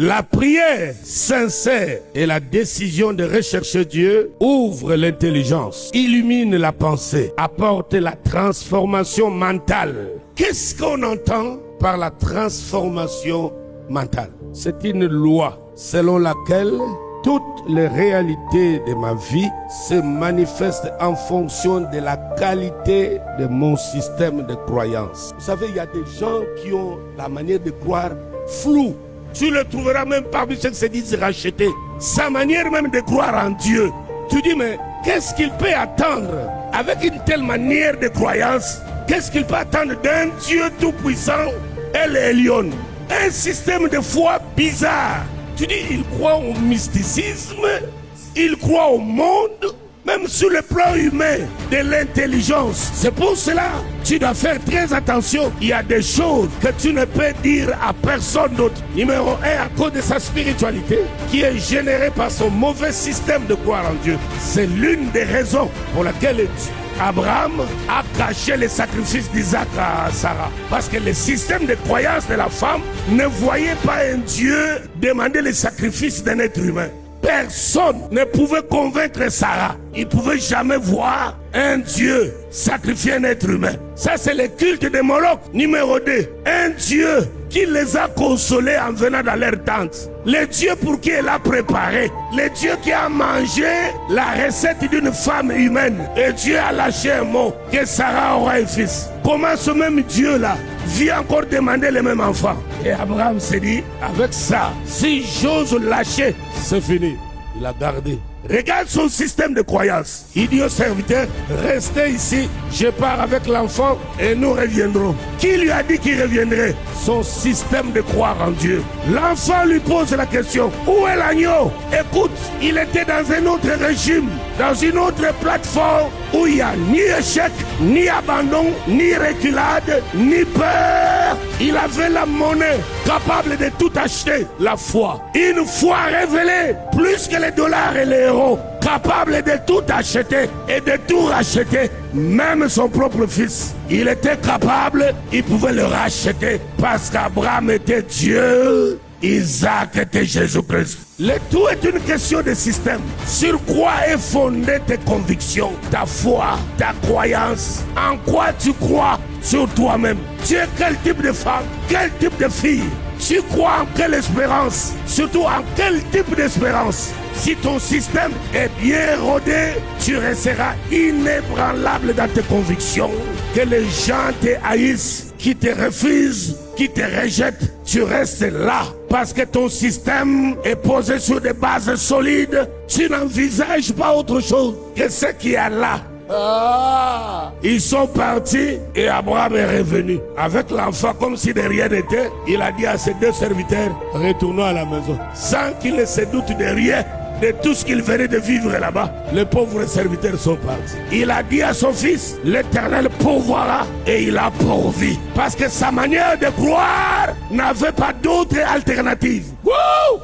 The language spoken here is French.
La prière sincère et la décision de rechercher Dieu ouvre l'intelligence, illumine la pensée, apporte la transformation mentale. Qu'est-ce qu'on entend par la transformation mentale? C'est une loi selon laquelle toutes les réalités de ma vie se manifestent en fonction de la qualité de mon système de croyance. Vous savez, il y a des gens qui ont la manière de croire floue. Tu le trouveras même parmi ceux qui se disent rachetés. Sa manière même de croire en Dieu. Tu dis, mais qu'est-ce qu'il peut attendre avec une telle manière de croyance? Qu'est-ce qu'il peut attendre d'un Dieu tout-puissant, El Elyon? Un système de foi bizarre. Tu dis, il croit au mysticisme, il croit au monde, même sur le plan humain, de l'intelligence. C'est pour cela que tu dois faire très attention. Il y a des choses que tu ne peux dire à personne d'autre. Numéro 1, à cause de sa spiritualité, qui est générée par son mauvais système de croire en Dieu. C'est l'une des raisons pour laquelle Abraham a caché les sacrifices d'Isaac à Sarah. Parce que le système de croyance de la femme ne voyait pas un Dieu demander les sacrifices d'un être humain. Personne ne pouvait convaincre Sarah. Il ne pouvait jamais voir un Dieu sacrifier un être humain. Ça, c'est le culte de Moloch. Numéro 2, un Dieu qui les a consolés en venant dans leur tente. Le Dieu pour qui elle a préparé. Le Dieu qui a mangé la recette d'une femme humaine. Et Dieu a lâché un mot que Sarah aura un fils. Comment ce même Dieu-là vient encore demander le même enfant? Et Abraham s'est dit, avec ça, si j'ose lâcher, c'est fini. Il a gardé. Regarde son système de croyance. Il dit au serviteur, restez ici, je pars avec l'enfant et nous reviendrons. Qui lui a dit qu'il reviendrait? Son système de croire en Dieu. L'enfant lui pose la question, où est l'agneau? Écoute, il était dans un autre régime, dans une autre plateforme où il n'y a ni échec, ni abandon, ni reculade, ni peur. Il avait la monnaie capable de tout acheter, la foi. Une foi révélée, plus que les dollars et les euros, capable de tout acheter et de tout racheter, même son propre fils. Il était capable, il pouvait le racheter parce qu'Abraham était Dieu, Isaac était Jésus-Christ. Le tout est une question de système. Sur quoi est fondée tes convictions, ta foi, ta croyance? En quoi tu crois sur toi-même? Tu es quel type de femme? Quel type de fille? Tu crois en quelle espérance? Surtout en quel type d'espérance? Si ton système est bien rodé, tu resteras inébranlable dans tes convictions. Que les gens te haïssent, qui te refusent, qui te rejettent, tu restes là. Parce que ton système est posé sur des bases solides. Tu n'envisages pas autre chose que ce qui est là. Ils sont partis et Abraham est revenu avec l'enfant comme si de rien n'était. Il a dit à ses deux serviteurs, retournons à la maison. Sans qu'il ne se doute de rien, de tout ce qu'il venait de vivre là-bas. Les pauvres serviteurs sont partis. Il a dit à son fils, l'Éternel pourvoira, et il a pourvu. Parce que sa manière de croire n'avait pas d'autre alternative. Wouh!